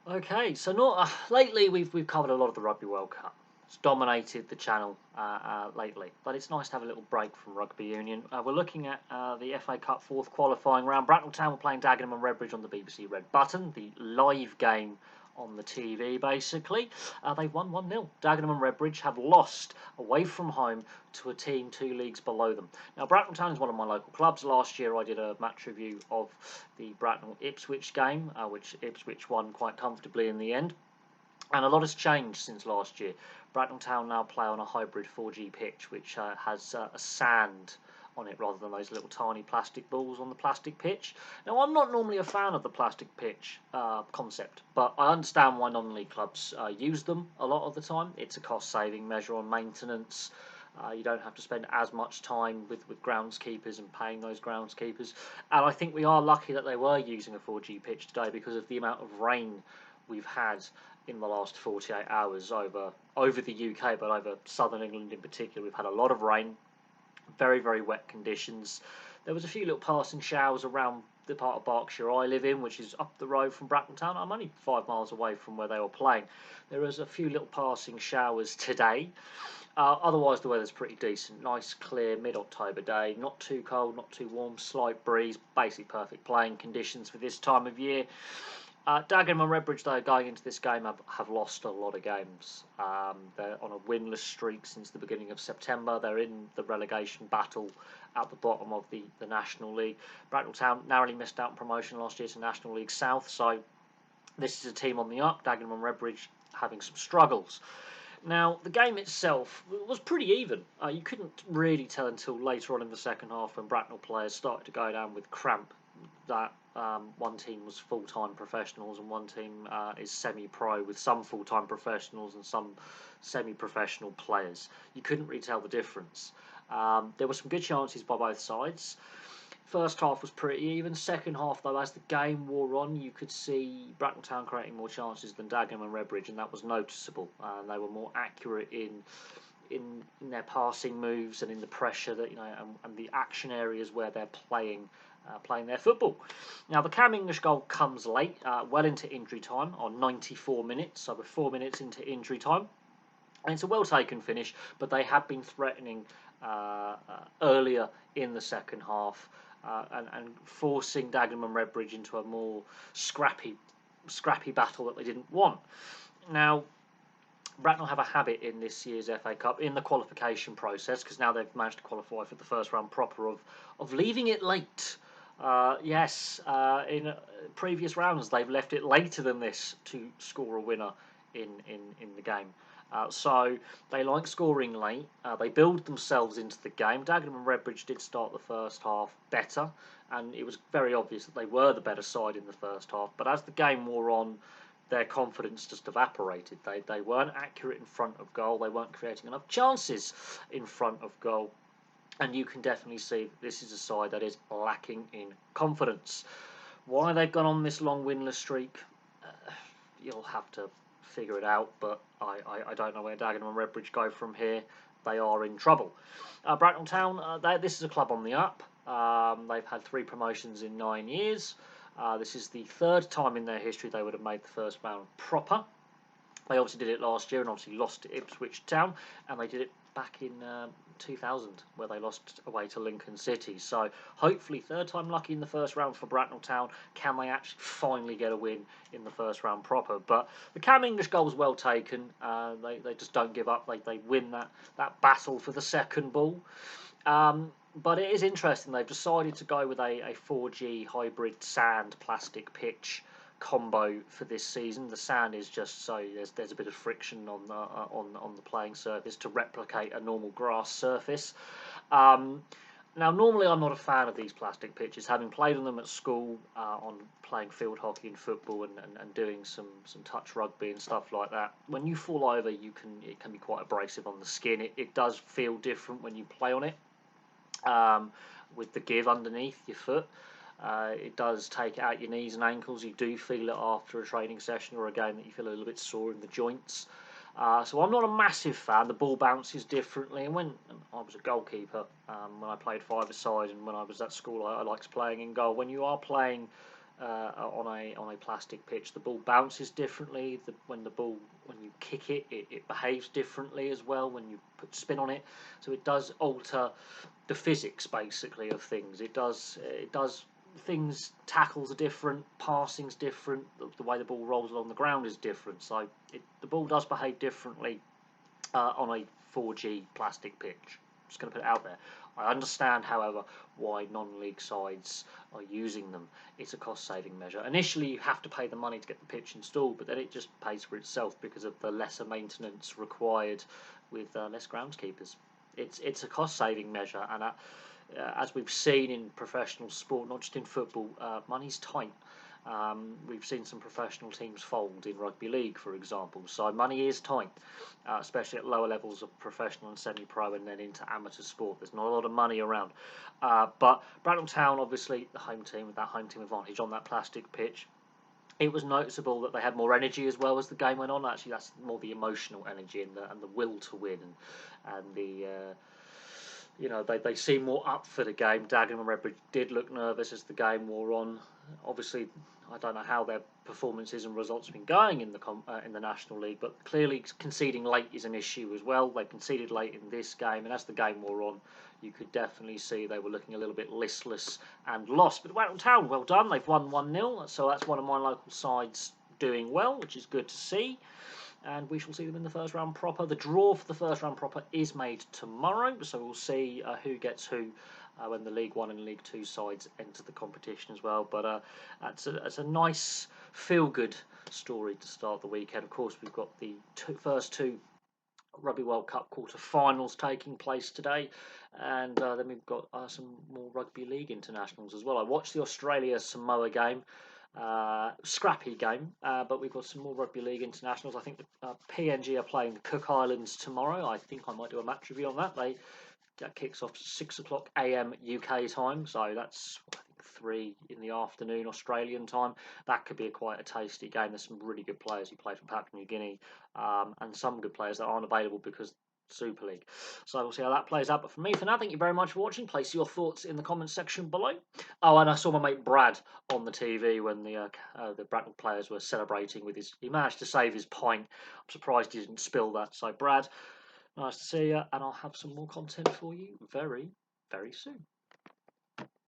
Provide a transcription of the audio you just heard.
Okay, so not lately we've covered a lot of the Rugby World Cup. It's dominated the channel lately, but it's nice to have a little break from rugby union. We're looking at the FA Cup fourth qualifying round. Bracknell Town were playing Dagenham Redbridge on the BBC Red Button, the live game on the TV basically. They've won 1-0. Dagenham and Redbridge have lost away from home to a team 2 leagues below them. Now, Bracknell Town is one of my local clubs. Last year I did a match review of the Bracknell-Ipswich game, which Ipswich won quite comfortably in the end. And a lot has changed since last year. Bracknell Town now play on a hybrid 4G pitch, which has a sand on it rather than those little tiny plastic balls on the plastic pitch. Now, I'm not normally a fan of the plastic pitch concept, but I understand why non-league clubs use them a lot of the time. It's a cost-saving measure on maintenance. You don't have to spend as much time with groundskeepers and paying those groundskeepers. And I think we are lucky that they were using a 4G pitch today because of the amount of rain we've had in the last 48 hours over the UK, but over southern England in particular. We've had a lot of rain, very, very wet conditions. There was a few little passing showers around the part of Berkshire I live in, which is up the road from Bracknell Town. I'm only 5 miles away from where they were playing. There was a few little passing showers today. Otherwise, the weather's pretty decent. Nice, clear, mid-October day. Not too cold, not too warm. Slight breeze. Basically perfect playing conditions for this time of year. Dagenham and Redbridge, though, going into this game, have lost a lot of games. They're on a winless streak since the beginning of September. They're in the relegation battle at the bottom of the National League. Bracknell Town narrowly missed out on promotion last year to National League South, so this is a team on the up. Dagenham and Redbridge having some struggles. Now, the game itself was pretty even. You couldn't really tell until later on in the second half when Bracknell players started to go down with cramp that one team was full-time professionals and one team is semi-pro with some full-time professionals and some semi-professional players. You couldn't really tell the difference. There were some good chances by both sides. First half was pretty even. Second half, though, as the game wore on, you could see Bracknell Town creating more chances than Dagenham and Redbridge, and that was noticeable. They were more accurate in their passing moves and in the pressure that and the action areas where they're playing their football. Now, the Cam English goal comes late, well into injury time on 94 minutes, so we're 4 minutes into injury time. And it's a well-taken finish, but they have been threatening earlier in the second half and forcing Dagenham and Redbridge into a more scrappy battle that they didn't want. Now, Bracknell have a habit in this year's FA Cup, in the qualification process, because now they've managed to qualify for the first round proper, of leaving it late. In previous rounds they've left it later than this to score a winner in the game. So they like scoring late. They build themselves into the game. Dagenham and Redbridge did start the first half better, and it was very obvious that they were the better side in the first half. But as the game wore on, their confidence just evaporated. They weren't accurate in front of goal. They weren't creating enough chances in front of goal. And you can definitely see that this is a side that is lacking in confidence. Why they've gone on this long winless streak, you'll have to figure it out, but I don't know where Dagenham and Redbridge go from here. They are in trouble. Bracknell Town, this is a club on the up. They've had 3 promotions in 9 years. This is the 3rd time in their history they would have made the first round proper. They obviously did it last year and obviously lost to Ipswich Town, and they did it back in 2000 where they lost away to Lincoln City. So hopefully 3rd time lucky in the first round for Bracknell Town. Can they actually finally get a win in the first round proper? But the Cam English goal was well taken. They just don't give up. They win that battle for the second ball. But it is interesting. They've decided to go with a 4G hybrid sand plastic pitch combo for this season. The sand is just so there's a bit of friction on the playing surface to replicate a normal grass surface. Now, normally I'm not a fan of these plastic pitches, having played on them at school, on playing field hockey and football and doing some touch rugby and stuff like that. When you fall over, it can be quite abrasive on the skin. It does feel different when you play on it, with the give underneath your foot. It does take out your knees and ankles. You do feel it after a training session or a game that you feel a little bit sore in the joints. So I'm not a massive fan. The ball bounces differently. And when I was a goalkeeper, when I played 5-a-side and when I was at school, I liked playing in goal. When you are playing on a plastic pitch. The ball bounces differently. When you kick it, it behaves differently as well when you put spin on it. So it does alter the physics basically of things. It does things. Tackles are different, passing's different. The way the ball rolls along the ground is different. So the ball does behave differently on a 4G plastic pitch. Just going to put it out there. I understand, however, why non-league sides are using them. It's a cost-saving measure. Initially, you have to pay the money to get the pitch installed, but then it just pays for itself because of the lesser maintenance required with less groundskeepers. It's a cost-saving measure, and as we've seen in professional sport, not just in football, money's tight. We've seen some professional teams fold in rugby league, for example. So money is tight, especially at lower levels of professional and semi-pro, and then into amateur sport. There's not a lot of money around. But Bracknell Town, obviously, the home team with that home team advantage on that plastic pitch. It was noticeable that they had more energy as well as the game went on. Actually, that's more the emotional energy and the will to win and the. They seem more up for the game. Dagenham Redbridge did look nervous as the game wore on. Obviously, I don't know how their performances and results have been going in the National League, but clearly conceding late is an issue as well. They conceded late in this game, and as the game wore on, you could definitely see they were looking a little bit listless and lost. But Bracknell Town, well done. They've won 1-0, so that's one of my local sides doing well, which is good to see. And we shall see them in the first round proper. The draw for the first round proper is made tomorrow, so we'll see who gets who when the League One and League Two sides enter the competition as well. But that's a nice feel-good story to start the weekend. Of course, we've got the first two Rugby World Cup quarter-finals taking place today, and then we've got some more Rugby League internationals as well. I watched the Australia-Samoa game. Scrappy game, but we've got some more Rugby League internationals. I think the PNG are playing the Cook Islands tomorrow. I think I might do a match review on that. That kicks off 6 o'clock AM UK time, so that's I think 3 in the afternoon Australian time. That could be quite a tasty game. There's some really good players who play for Papua New Guinea, and some good players that aren't available because Super League. So we'll see how that plays out. But for me, for now, thank you very much for watching. Place your thoughts in the comments section below. Oh, and I saw my mate Brad on the TV when the Bracknell players were celebrating with his. He managed to save his pint. I'm surprised he didn't spill that. So Brad, nice to see you, and I'll have some more content for you very, very soon.